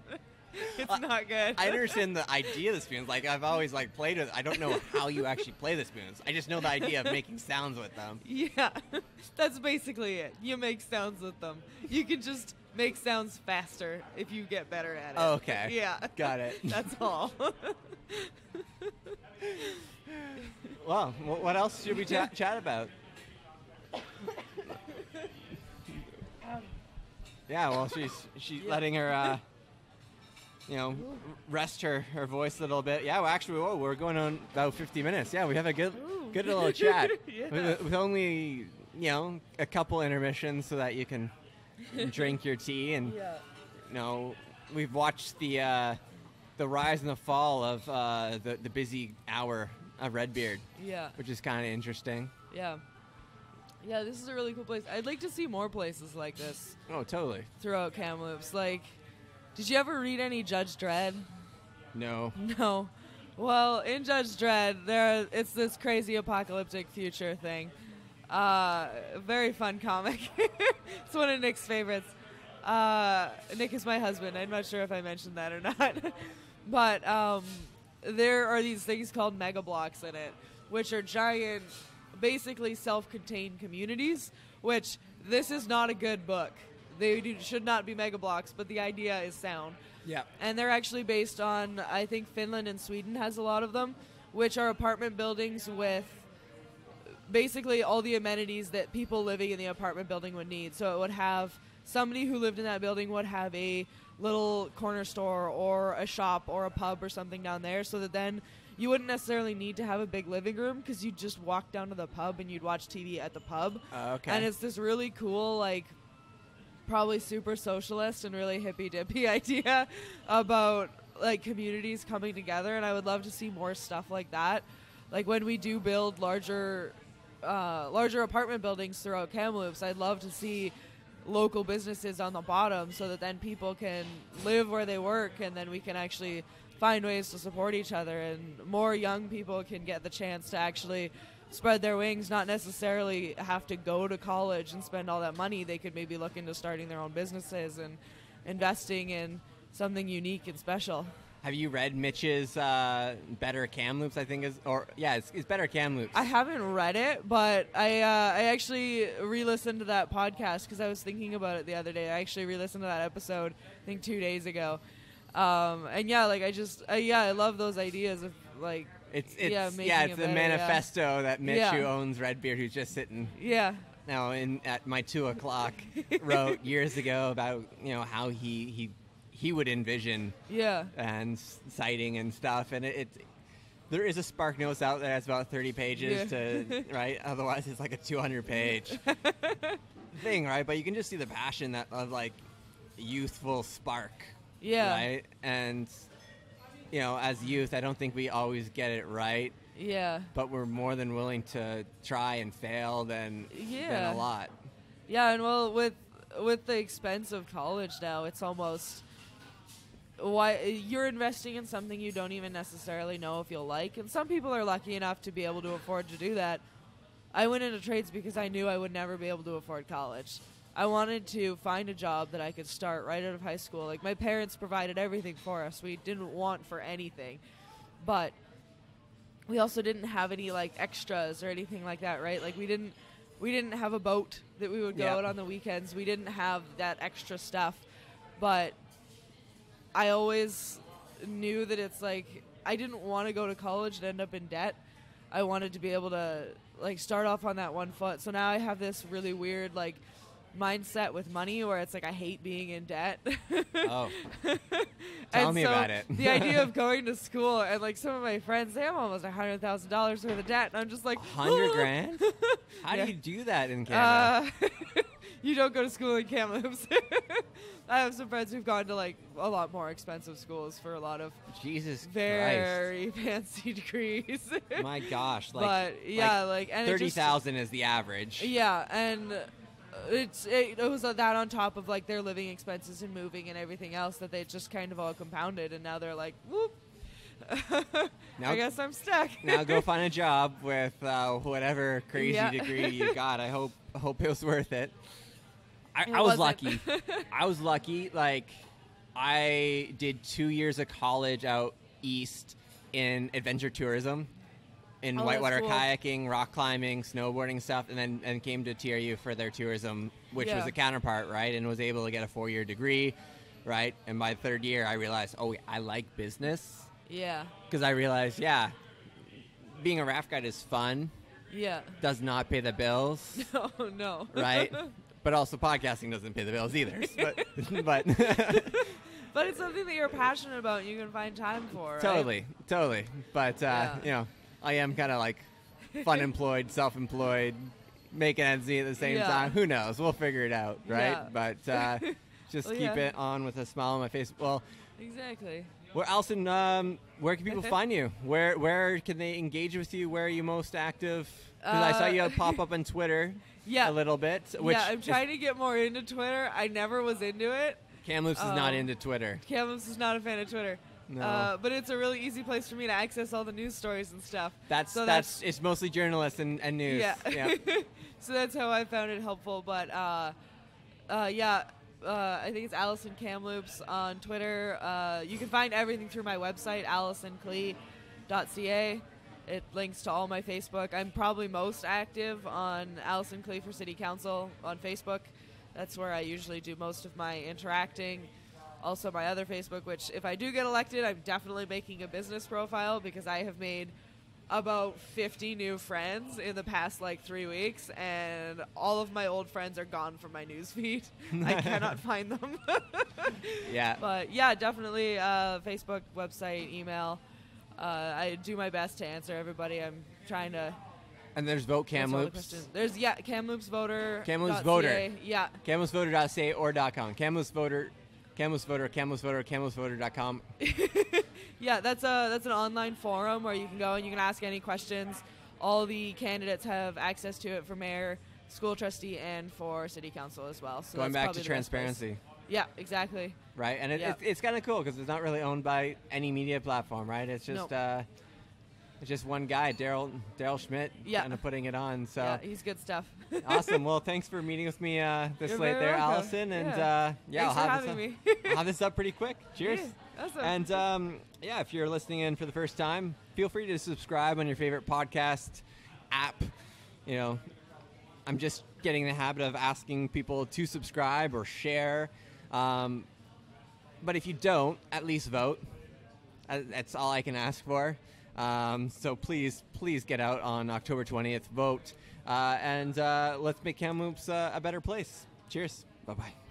It's not good. I understand the idea of the spoons. Like, I've always, like, played with it. I don't know how you actually play the spoons. I just know the idea of making sounds with them. Yeah. That's basically it. You make sounds with them. You can just make sounds faster if you get better at it. Oh, okay. Yeah. Got it. That's all. Well, what else should we chat about? Yeah, well, she's letting her, rest her voice a little bit. Yeah, well, actually, we're going on about 50 minutes. Yeah, we have a good little chat with only, a couple intermissions so that you can drink your tea. And, we've watched the rise and the fall of the busy hour of Redbeard. Yeah. Which is kind of interesting. Yeah. Yeah, this is a really cool place. I'd like to see more places like this. Oh, totally. Throughout Kamloops. Like, did you ever read any Judge Dredd? No. No. Well, in Judge Dredd, it's this crazy apocalyptic future thing. Very fun comic. It's one of Nick's favorites. Nick is my husband. I'm not sure if I mentioned that or not. But there are these things called mega blocks in it, which are giant, basically self-contained communities, which this is not a good book. They should not be mega blocks, but the idea is sound. Yeah. And they're actually based on, I think Finland and Sweden has a lot of them, which are apartment buildings with basically all the amenities that people living in the apartment building would need. So it would have somebody who lived in that building would have a little corner store or a shop or a pub or something down there, so that then you wouldn't necessarily need to have a big living room because you'd just walk down to the pub and you'd watch TV at the pub. Okay. And it's this really cool, like, probably super socialist and really hippy-dippy idea about, like, communities coming together, and I would love to see more stuff like that. Like, when we do build larger apartment buildings throughout Kamloops, I'd love to see local businesses on the bottom so that then people can live where they work, and then we can actually find ways to support each other, and more young people can get the chance to actually spread their wings, not necessarily have to go to college and spend all that money. They could maybe look into starting their own businesses and investing in something unique and special. Have you read Mitch's Better Kamloops, I think it's Better Kamloops. I haven't read it, but I actually re-listened to that podcast because I was thinking about it the other day. I actually re-listened to that episode, I think 2 days ago. And yeah, like I love those ideas of like it's a manifesto that Mitch, who owns Redbeard, who's just sitting now at my 2 o'clock, wrote years ago about how he would envision and citing and stuff, and there is a Spark Notes out there that's about 30 pages to right. Otherwise, it's like a 200-page thing, right? But you can just see the passion of like youthful spark. Yeah. Right? And, as youth, I don't think we always get it right. Yeah. But we're more than willing to try and fail than a lot. Yeah, and well, with the expense of college now, it's almost why you're investing in something you don't even necessarily know if you'll like. And some people are lucky enough to be able to afford to do that. I went into trades because I knew I would never be able to afford college. I wanted to find a job that I could start right out of high school. Like, my parents provided everything for us. We didn't want for anything. But we also didn't have any, like, extras or anything like that, right? Like, we didn't have a boat that we would go out on the weekends. We didn't have that extra stuff. But I always knew that it's, like, I didn't want to go to college and end up in debt. I wanted to be able to, like, start off on that one foot. So now I have this really weird, like, mindset with money where it's like I hate being in debt. Oh. Tell me about it. The idea of going to school and like some of my friends, they have almost $100,000 worth of debt, and I'm just like, $100,000? How do you do that in Canada? You don't go to school in Kamloops. I have some friends who've gone to like a lot more expensive schools for a lot of very fancy degrees. My gosh, but yeah, like and 30,000 is the average. Yeah, and it was that on top of like their living expenses and moving and everything else that they just kind of all compounded, and now they're like, whoop. Now, I guess I'm stuck. Now go find a job with whatever crazy degree you got. I hope it was worth it. I was lucky. I was lucky. Like, I did 2 years of college out east in adventure tourism, in whitewater kayaking, rock climbing, snowboarding stuff, and then came to TRU for their tourism, which was a counterpart, right? And was able to get a 4-year degree, right? And by the third year, I realized, I like business. Yeah. Because I realized, being a raft guide is fun. Yeah. Does not pay the bills. No. Right? But also podcasting doesn't pay the bills either. But but it's something that you're passionate about and you can find time for, right? Totally. But, I am kind of like fun employed, self-employed, making ends meet at the same time. Who knows? We'll figure it out, right? Yeah. But just keep it on with a smile on my face. Well, exactly. Well, Alison, where can people find you? Where can they engage with you? Where are you most active? Because I saw you pop up on Twitter a little bit. Which I'm trying to get more into Twitter. I never was into it. Kamloops is not into Twitter. Kamloops is not a fan of Twitter. No. But it's a really easy place for me to access all the news stories and stuff. That's it's mostly journalists and news. Yeah. So that's how I found it helpful. But I think it's Alison Kamloops on Twitter. You can find everything through my website, AlisonKlie.ca. It links to all my Facebook. I'm probably most active on Alison Klie for City Council on Facebook. That's where I usually do most of my interacting. Also my other Facebook, which if I do get elected, I'm definitely making a business profile because I have made about 50 new friends in the past 3 weeks, and all of my old friends are gone from my newsfeed. I cannot find them. Yeah. But yeah, definitely Facebook, website, email. I do my best to answer everybody. I'm trying to. And there's Vote Kamloops. There's Kamloops Voter. Kamloops Voter. Yeah. KamloopsVoter.ca or .com. Kamloops Voter. KamloopsVoter.com. Yeah, that's an online forum where you can go and you can ask any questions. All the candidates have access to it for mayor, school trustee, and for city council as well. So going back to transparency. Yeah, exactly. Right, and it's kind of cool because it's not really owned by any media platform, right? It's just it's just one guy, Daryl Schmidt, kind of putting it on. So yeah, he's good stuff. Awesome. Well, thanks for meeting with me this You're late there, welcome. Allison. And thanks for having me. I'll have this up pretty quick. Cheers. Yeah, awesome. And if you're listening in for the first time, feel free to subscribe on your favorite podcast app. You know, I'm just getting in the habit of asking people to subscribe or share. But if you don't, at least vote. That's all I can ask for. So please get out on October 20th, vote, and let's make Kamloops a better place. Cheers. Bye-bye.